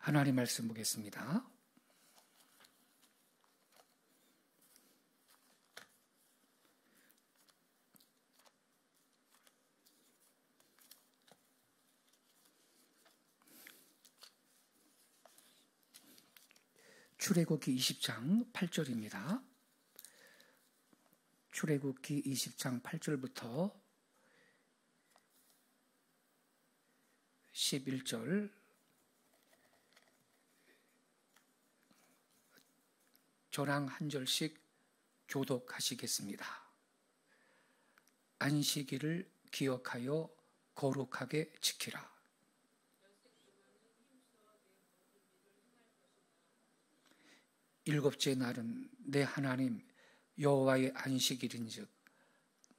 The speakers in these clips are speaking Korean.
하나님 말씀 보겠습니다. 출애굽기 20장 8절입니다. 출애굽기 20장 8절부터 11절 저랑 한 절씩 교독하시겠습니다. 안식일을 기억하여 거룩하게 지키라. 일곱째 날은 내 하나님 여호와의 안식일인즉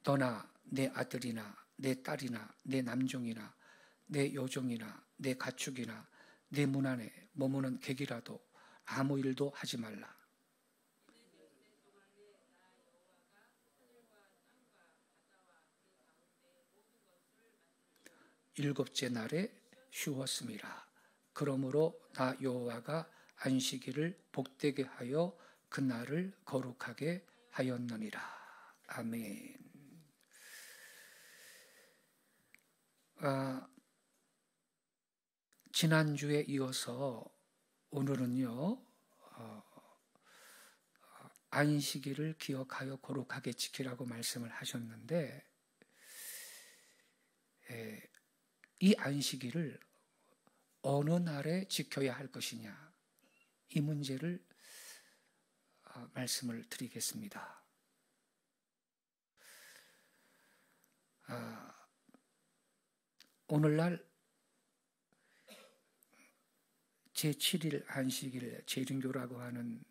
너나 내 아들이나 내 딸이나 내 남종이나 내 여종이나 내 가축이나 내 문 안에 머무는 객이라도 아무 일도 하지 말라. 일곱째 날에 쉬었음이라. 그러므로 나 여호와가 안식일을 복되게 하여 그 날을 거룩하게 하였느니라. 아멘. 지난주에 이어서 오늘은요, 안식일을 기억하여 거룩하게 지키라고 말씀을 하셨는데, 이 안식일을 어느 날에 지켜야 할 것이냐, 이 문제를 말씀을 드리겠습니다. 오늘날 제7일 안식일 재림교라고 하는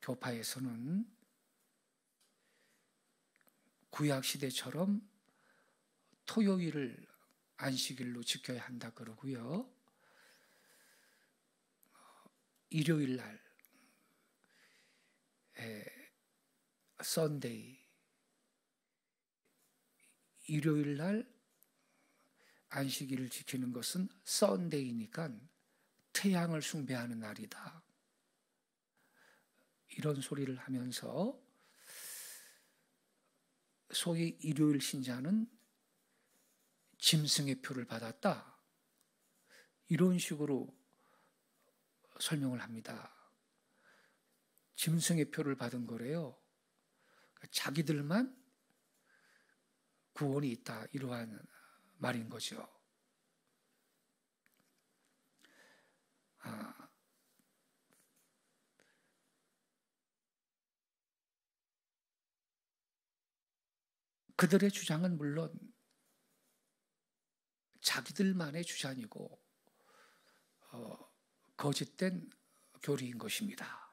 교파에서는 구약시대처럼 토요일을 안식일로 지켜야 한다 그러고요. 일요일 날 썬데이, 일요일 날 안식일을 지키는 것은 썬데이니까 태양을 숭배하는 날이다. 이런 소리를 하면서 소위 일요일 신자는 짐승의 표를 받았다. 이런 식으로 설명을 합니다. 짐승의 표를 받은 거래요. 자기들만 구원이 있다. 이러한 말인 거죠. 그들의 주장은 물론 자기들만의 주장이고 거짓된 교리인 것입니다.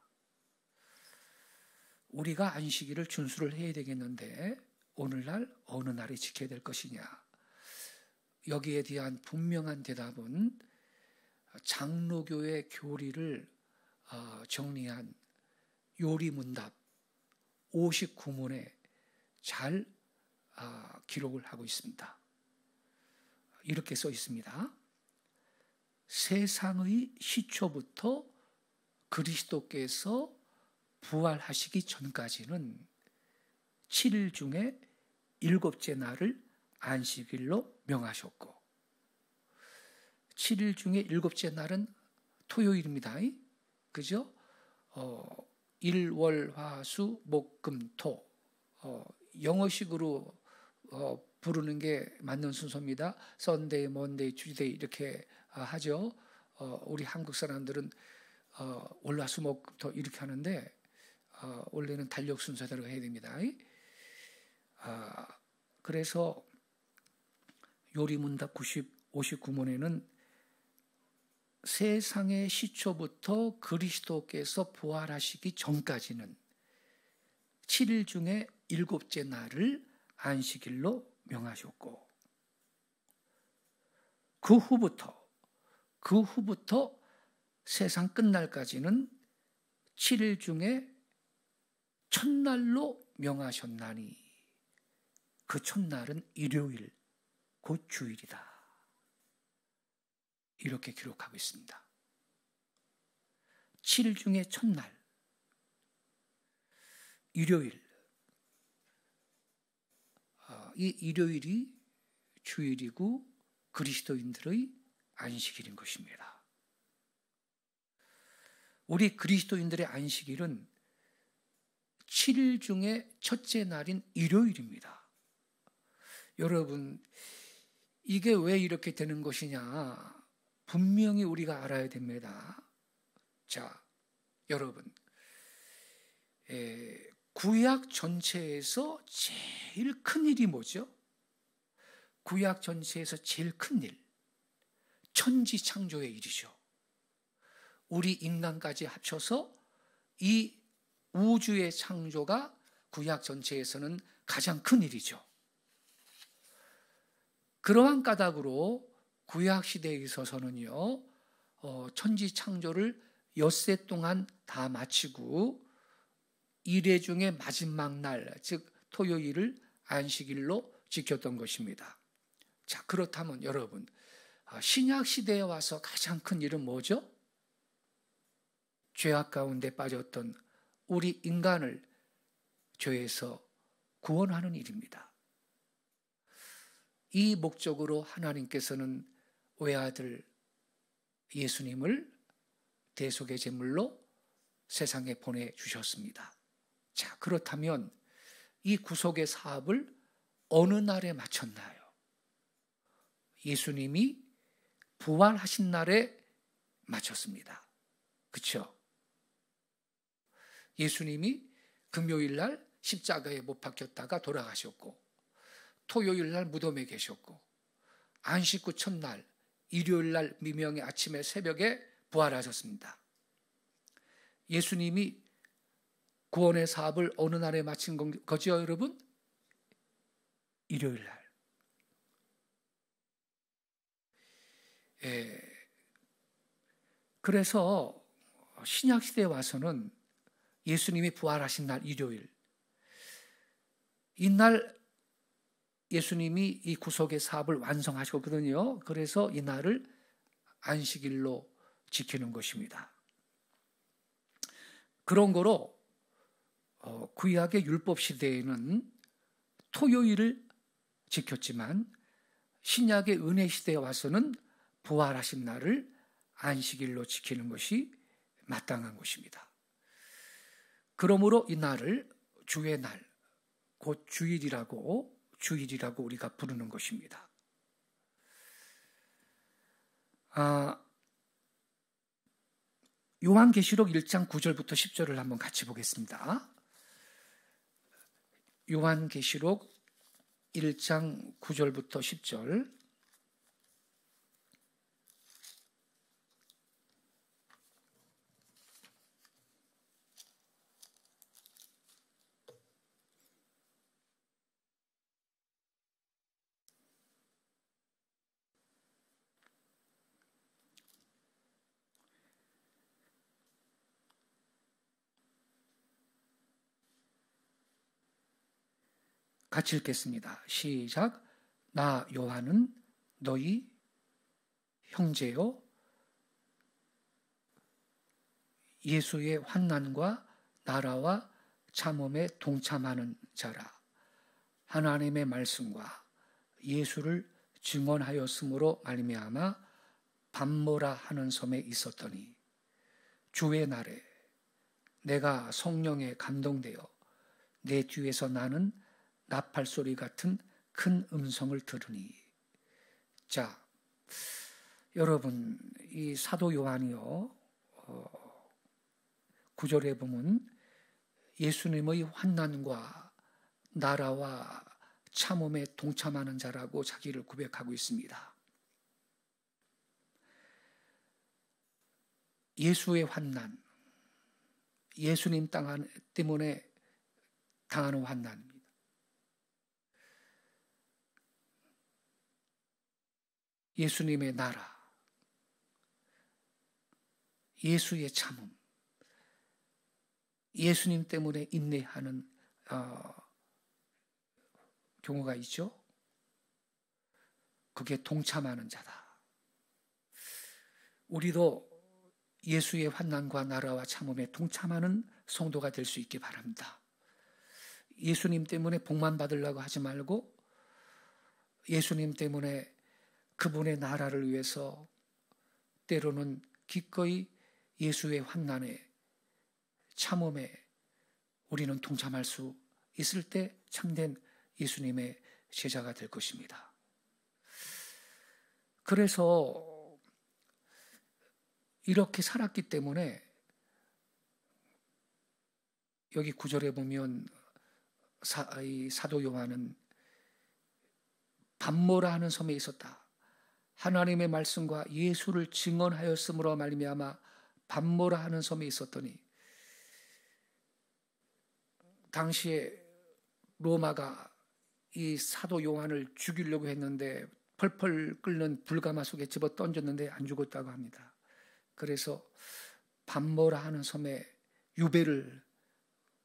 우리가 안식일을 준수를 해야 되겠는데 오늘날 어느 날에 지켜야 될 것이냐, 여기에 대한 분명한 대답은 장로교의 교리를 정리한 요리문답 59문에 잘 기록을 하고 있습니다. 이렇게 써 있습니다. 세상의 시초부터 그리스도께서 부활하시기 전까지는 7일 중에 일곱째 날을 안식일로 명하셨고, 7일 중에 일곱째 날은 토요일입니다. 그죠? 일, 월, 화, 수, 목, 금, 토. 영어식으로 부르는 게 맞는 순서입니다. 썬데이, 먼데이, 튜즈데이 이렇게 하죠. 우리 한국 사람들은 월, 화, 수, 목, 금, 토 이렇게 하는데 원래는 달력 순서대로 해야 됩니다. 그래서 요리문답 59문에는 세상의 시초부터 그리스도께서 부활하시기 전까지는 7일 중에 일곱째 날을 안식일로 명하셨고, 그 후부터 세상 끝날까지는 7일 중에 첫날로 명하셨나니 그 첫날은 일요일, 곧 주일이다. 이렇게 기록하고 있습니다. 7일 중에 첫날, 일요일, 이 일요일이 주일이고 그리스도인들의 안식일인 것입니다. 우리 그리스도인들의 안식일은 7일 중에 첫째 날인 일요일입니다. 여러분, 이게 왜 이렇게 되는 것이냐? 분명히 우리가 알아야 됩니다. 자, 여러분, 구약 전체에서 제일 큰 일이 뭐죠? 구약 전체에서 제일 큰 일, 천지 창조의 일이죠. 우리 인간까지 합쳐서 이 우주의 창조가 구약 전체에서는 가장 큰 일이죠. 그러한 까닭으로 구약 시대에 있어서는요, 천지 창조를 엿새 동안 다 마치고 1회 중에 마지막 날, 즉 토요일을 안식일로 지켰던 것입니다. 자, 그렇다면 여러분, 신약 시대에 와서 가장 큰 일은 뭐죠? 죄악 가운데 빠졌던 우리 인간을 죄에서 구원하는 일입니다. 이 목적으로 하나님께서는 외아들 예수님을 대속의 제물로 세상에 보내주셨습니다. 자, 그렇다면 이 구속의 사업을 어느 날에 마쳤나요? 예수님이 부활하신 날에 마쳤습니다. 그렇죠? 예수님이 금요일 날 십자가에 못 박혔다가 돌아가셨고, 토요일 날 무덤에 계셨고, 안식 후 첫날 일요일 날 미명의 아침에 새벽에 부활하셨습니다. 예수님이 구원의 사업을 어느 날에 마친 거죠, 여러분? 일요일 날. 그래서 신약 시대에 와서는 예수님이 부활하신 날 일요일, 이날 예수님이 이 구속의 사업을 완성하셨거든요. 그래서 이 날을 안식일로 지키는 것입니다. 그런 거로 구약의 율법 시대에는 토요일을 지켰지만 신약의 은혜 시대에 와서는 부활하신 날을 안식일로 지키는 것이 마땅한 것입니다. 그러므로 이 날을 주의 날, 곧 주일이라고 우리가 부르는 것입니다. 요한계시록 1장 9절부터 10절을 한번 같이 보겠습니다. 요한계시록 1장 9절부터 10절. 같이 읽겠습니다. 시작. 나 요한은 너희 형제요 예수의 환난과 나라와 참음에 동참하는 자라. 하나님의 말씀과 예수를 증언하였으므로 말미암아 밤모라 하는 섬에 있었더니 주의 날에 내가 성령에 감동되어 내 뒤에서 나는 나팔 소리 같은 큰 음성을 들으니. 자, 여러분, 이 사도 요한이요, 9절에 보면 예수님의 환난과 나라와 참음에 동참하는 자라고 자기를 고백하고 있습니다. 예수의 환난, 예수님 때문에 당하는 환난입니다. 예수님의 나라, 예수의 참음, 예수님 때문에 인내하는 경우가 있죠. 그게 동참하는 자다. 우리도 예수의 환난과 나라와 참음에 동참하는 성도가 될 수 있기 바랍니다. 예수님 때문에 복만 받으려고 하지 말고 예수님 때문에 그분의 나라를 위해서 때로는 기꺼이 예수의 환난에 참음에 우리는 동참할 수 있을 때 참된 예수님의 제자가 될 것입니다. 그래서 이렇게 살았기 때문에 여기 9절에 보면 사도 요한은 밤모라 하는 섬에 있었다. 하나님의 말씀과 예수를 증언하였으므로 말미암아 밤모라 하는 섬에 있었더니, 당시에 로마가 이 사도 요한을 죽이려고 했는데 펄펄 끓는 불가마 속에 집어 던졌는데 안 죽었다고 합니다. 그래서 밤모라 하는 섬에 유배를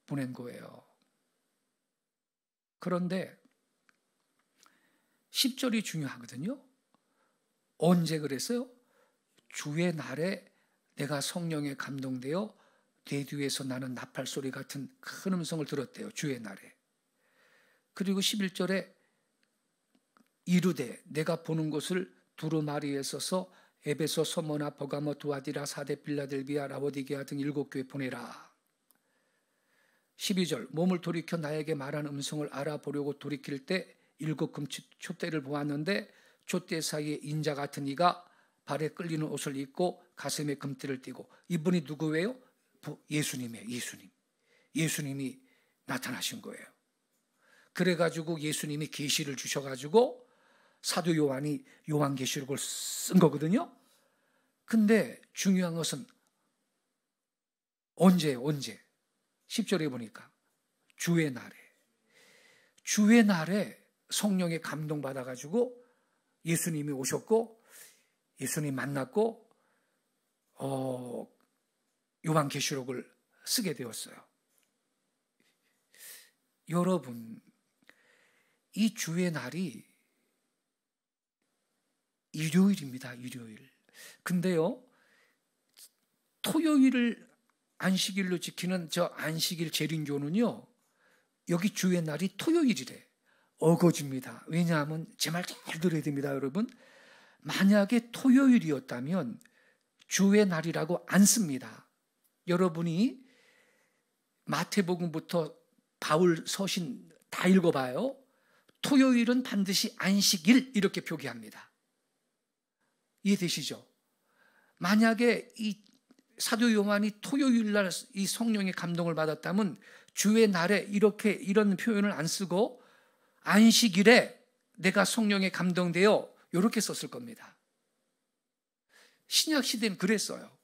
보낸 거예요. 그런데 10절이 중요하거든요. 언제 그랬어요? 주의 날에 내가 성령에 감동되어 내 뒤에서 나는 나팔 소리 같은 큰 음성을 들었대요. 주의 날에. 그리고 11절에 이르되 내가 보는 곳을 두루마리에 써서 에베소, 서머나, 버가모, 두아디라, 사데, 빌라델비아, 라오디게아 등 7교회 보내라. 12절 몸을 돌이켜 나에게 말한 음성을 알아보려고 돌이킬 때 7금 촛대를 보았는데 촛대 사이에 인자 같은 이가 발에 끌리는 옷을 입고 가슴에 금띠를 띠고, 이분이 누구예요? 예수님이에요. 예수님이 나타나신 거예요. 그래가지고 예수님이 계시를 주셔가지고 사도 요한이 요한계시록을 쓴 거거든요. 근데 중요한 것은 언제예요? 10절에 보니까 주의 날에 성령에 감동받아가지고 예수님이 오셨고 예수님 만났고 요한계시록을 쓰게 되었어요. 여러분, 이 주의 날이 일요일입니다. 일요일. 근데요, 토요일을 안식일로 지키는 저 안식일 재림교는요, 여기 주의 날이 토요일이래. 어거지입니다. 왜냐하면 제 말 잘 들어야 됩니다, 여러분. 만약에 토요일이었다면 주의 날이라고 안 씁니다. 여러분이 마태복음부터 바울 서신 다 읽어봐요. 토요일은 반드시 안식일 이렇게 표기합니다. 이해되시죠? 만약에 이 사도 요한이 토요일 날 이 성령의 감동을 받았다면 주의 날에 이런 표현을 안 쓰고 안식일에 내가 성령에 감동되어 이렇게 썼을 겁니다. 신약 시대는 그랬어요.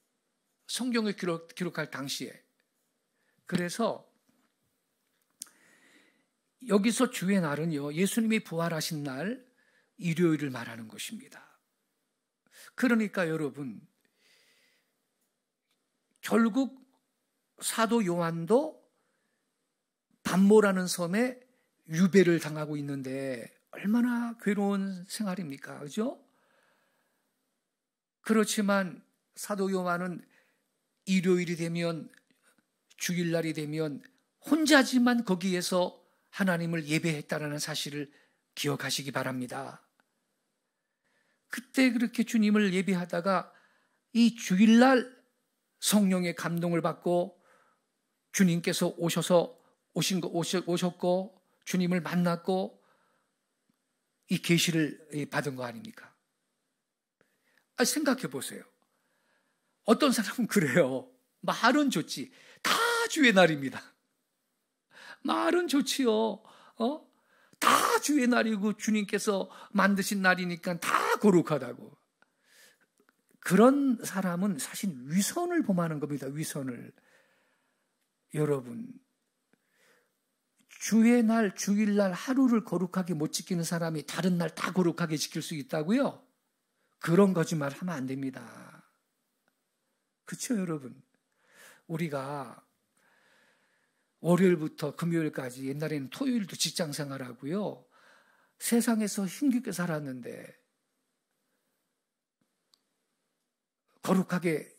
성경을 기록할 당시에. 그래서 여기서 주의 날은요, 예수님이 부활하신 날 일요일을 말하는 것입니다. 그러니까 여러분, 결국 사도 요한도 밤모라는 섬에 유배를 당하고 있는데 얼마나 괴로운 생활입니까? 그죠? 그렇지만 사도 요한은 일요일이 되면, 주일날이 되면 혼자지만 거기에서 하나님을 예배했다라는 사실을 기억하시기 바랍니다. 그때 그렇게 주님을 예배하다가 이 주일날 성령의 감동을 받고 주님께서 오셨고 주님을 만났고 이 계시를 받은 거 아닙니까? 생각해 보세요. 어떤 사람은 그래요. 말은 좋지. 다 주의 날입니다. 말은 좋지요. 다 주의 날이고 주님께서 만드신 날이니까 다 거룩하다고. 그런 사람은 사실 위선을 범하는 겁니다. 위선을. 여러분, 주의 날, 주일날 하루를 거룩하게 못 지키는 사람이 다른 날 다 거룩하게 지킬 수 있다고요? 그런 거짓말 하면 안 됩니다. 그렇죠, 여러분? 우리가 월요일부터 금요일까지, 옛날에는 토요일도 직장 생활하고요, 세상에서 힘겹게 살았는데 거룩하게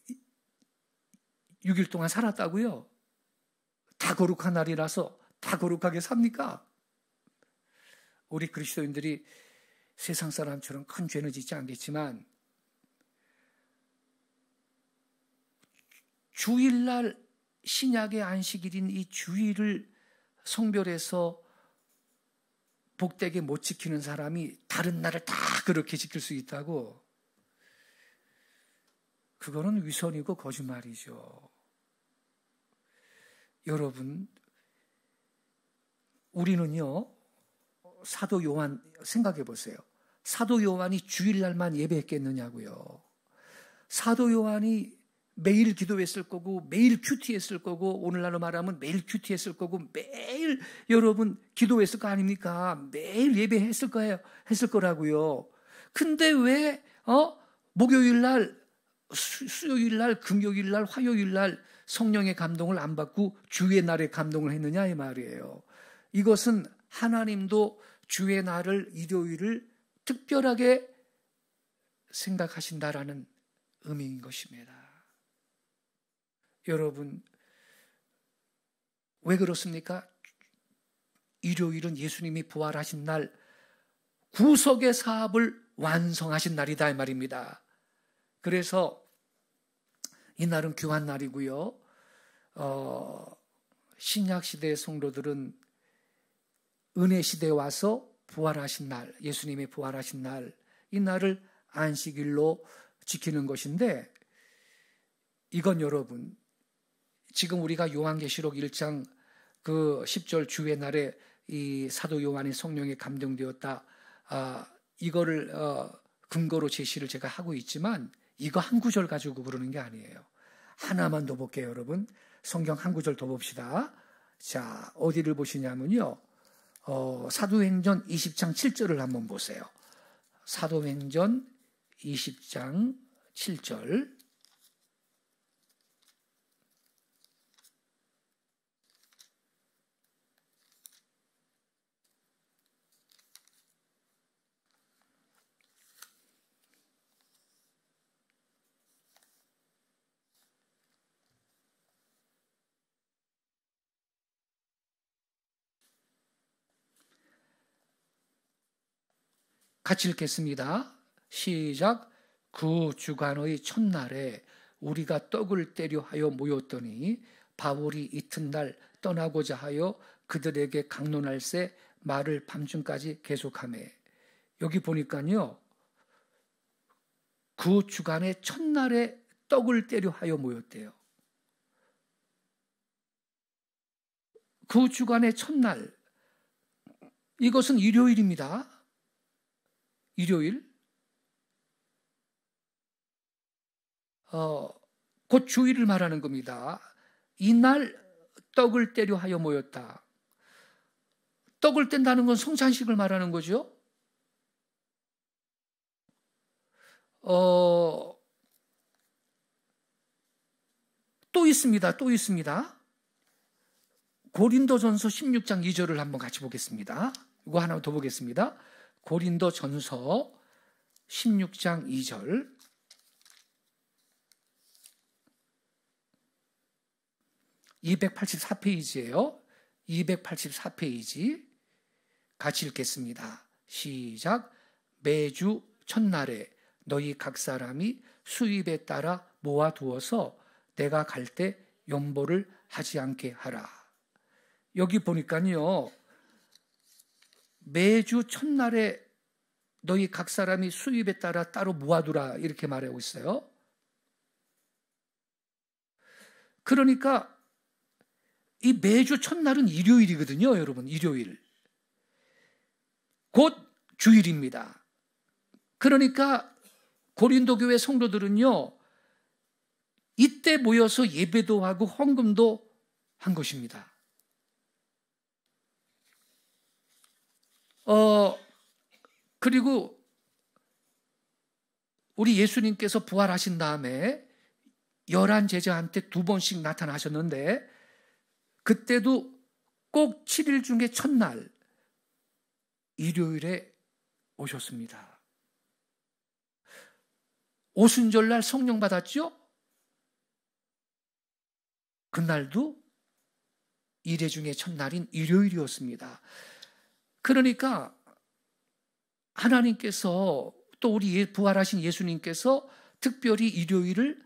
6일 동안 살았다고요? 다 거룩한 날이라서 다 거룩하게 삽니까? 우리 그리스도인들이 세상 사람처럼 큰 죄는 짓지 않겠지만 주일날 신약의 안식일인 이 주일을 성별해서 복되게 못 지키는 사람이 다른 날을 다 그렇게 지킬 수 있다고? 그거는 위선이고 거짓말이죠. 여러분, 우리는요, 사도 요한 생각해 보세요. 사도 요한이 주일날만 예배했겠느냐고요. 사도 요한이 매일 기도했을 거고 매일 큐티했을 거고 오늘날로 말하면 매일 큐티했을 거고 매일 여러분 기도했을 거 아닙니까? 매일 예배했을 거예요. 했을 거라고요. 근데 왜 목요일날, 수요일날, 금요일날, 화요일날 성령의 감동을 안 받고 주의 날에 감동을 했느냐 이 말이에요. 이것은 하나님도 주의 날을 일요일을 특별하게 생각하신다라는 의미인 것입니다. 여러분, 왜 그렇습니까? 일요일은 예수님이 부활하신 날, 구속의 사업을 완성하신 날이다 이 말입니다. 그래서 이 날은 귀한 날이고요. 신약 시대의 성도들은 은혜 시대에 와서 부활하신 날, 예수님이 부활하신 날, 이 날을 안식일로 지키는 것인데, 이건 여러분, 지금 우리가 요한계시록 1장 그 10절 주의 날에 이 사도 요한이 성령에 감동되었다, 이거를 근거로 제시를 제가 하고 있지만 이거 한 구절 가지고 그러는 게 아니에요. 하나만 더 볼게요, 여러분. 성경 한 구절 더 봅시다. 자, 어디를 보시냐면요, 사도행전 20장 7절을 한번 보세요. 사도행전 20장 7절. 같이 읽겠습니다. 시작. 그 주간의 첫날에 우리가 떡을 떼려 하여 모였더니 바울이 이튿날 떠나고자 하여 그들에게 강론할새 말을 밤중까지 계속하매. 여기 보니까요, 그 주간의 첫날에 떡을 떼려 하여 모였대요. 그 주간의 첫날, 이것은 일요일입니다. 일요일. 곧 주일을 말하는 겁니다. 이날 떡을 떼려 하여 모였다. 떡을 뗀다는 건 성찬식을 말하는 거죠. 또 있습니다. 또 있습니다. 고린도전서 16장 2절을 한번 같이 보겠습니다. 이거 하나 더 보겠습니다. 고린도전서 16장 2절. (284페이지예요) 284페이지 같이 읽겠습니다. 시작. 매주 첫날에 너희 각 사람이 수입에 따라 모아두어서 내가 갈 때 연보를 하지 않게 하라. 여기 보니까요, 매주 첫날에 너희 각 사람이 수입에 따라 따로 모아두라 이렇게 말하고 있어요. 그러니까 이 매주 첫날은 일요일이거든요, 여러분. 일요일. 곧 주일입니다. 그러니까 고린도 교회 성도들은요, 이때 모여서 예배도 하고 헌금도 한 것입니다. 그리고 우리 예수님께서 부활하신 다음에 11 제자한테 2번씩 나타나셨는데, 그때도 꼭 7일 중에 첫날 일요일에 오셨습니다. 오순절날 성령 받았죠? 그날도 일회 중에 첫날인 일요일이었습니다. 그러니까 하나님께서 또 우리 부활하신 예수님께서 특별히 일요일을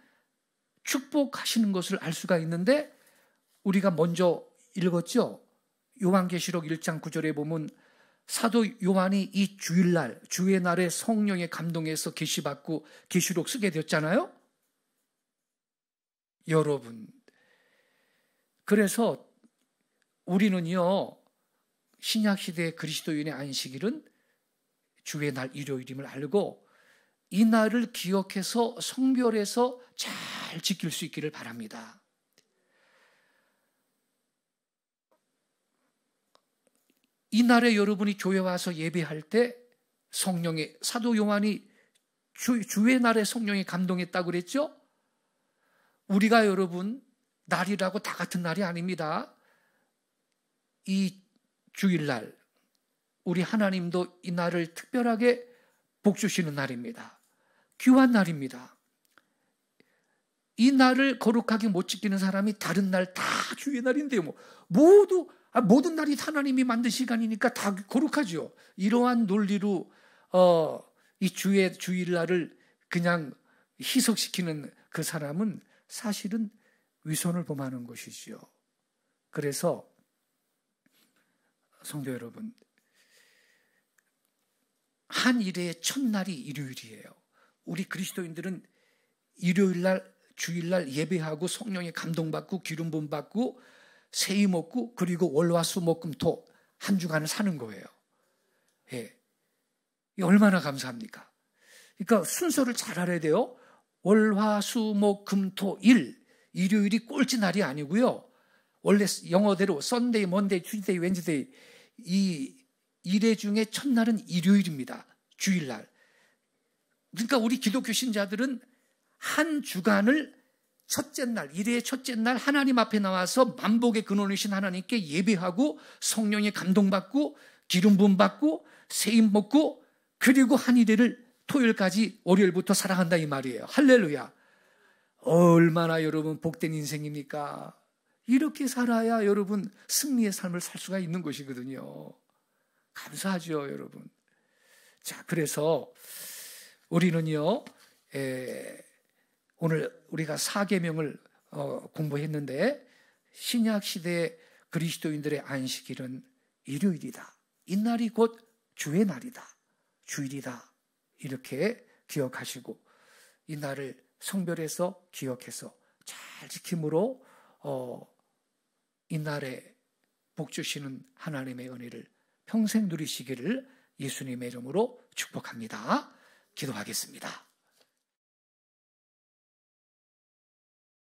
축복하시는 것을 알 수가 있는데, 우리가 먼저 읽었죠? 요한계시록 1장 9절에 보면 사도 요한이 이 주일날, 주의 날에 성령의 감동에서 계시받고 계시록 쓰게 되었잖아요. 여러분, 그래서 우리는요, 신약시대의 그리스도인의 안식일은 주의 날 일요일임을 알고 이 날을 기억해서 성별해서 잘 지킬 수 있기를 바랍니다. 이 날에 여러분이 교회 와서 예배할 때 성령의, 사도 요한이 주의 날에 성령이 감동했다고 그랬죠? 우리가 여러분 날이라고 다 같은 날이 아닙니다. 이 주일날 우리 하나님도 이 날을 특별하게 복 주시는 날입니다. 귀한 날입니다. 이 날을 거룩하게 못 지키는 사람이 다른 날 다 주의 날인데요. 모든 날이 하나님이 만든 시간이니까 다 거룩하죠. 이러한 논리로 이 주일날을 그냥 희석시키는 그 사람은 사실은 위선을 범하는 것이지요. 그래서 성도 여러분, 한 일의 첫날이 일요일이에요. 우리 그리스도인들은 일요일날, 주일날 예배하고 성령의 감동받고 기름 부음 받고 세임 얻고 그리고 월화수목금토 한 주간을 사는 거예요. 예, 얼마나 감사합니까? 그러니까 순서를 잘 알아야 돼요. 월화수목금토일, 일요일이 꼴찌 날이 아니고요. 원래 영어대로 썬데이, 먼데이, 튜즈데이, 웬즈데이, 이 일회 중에 첫날은 일요일입니다. 주일날. 그러니까 우리 기독교 신자들은 한 주간을 첫째 날, 일회의 첫째 날 하나님 앞에 나와서 만복의 근원이신 하나님께 예배하고 성령의 감동받고 기름 부음 받고 세임 먹고 그리고 한 일회를 토요일까지 월요일부터 살아간다 이 말이에요. 할렐루야. 얼마나 여러분 복된 인생입니까? 이렇게 살아야 여러분 승리의 삶을 살 수가 있는 것이거든요. 감사하죠, 여러분. 자, 그래서 우리는요, 오늘 우리가 사계명을 공부했는데 신약시대 그리스도인들의 안식일은 일요일이다. 이 날이 곧 주의 날이다. 주일이다. 이렇게 기억하시고 이 날을 성별해서 기억해서 잘 지킴으로 이 날에 복 주시는 하나님의 은혜를 평생 누리시기를 예수님의 이름으로 축복합니다. 기도하겠습니다.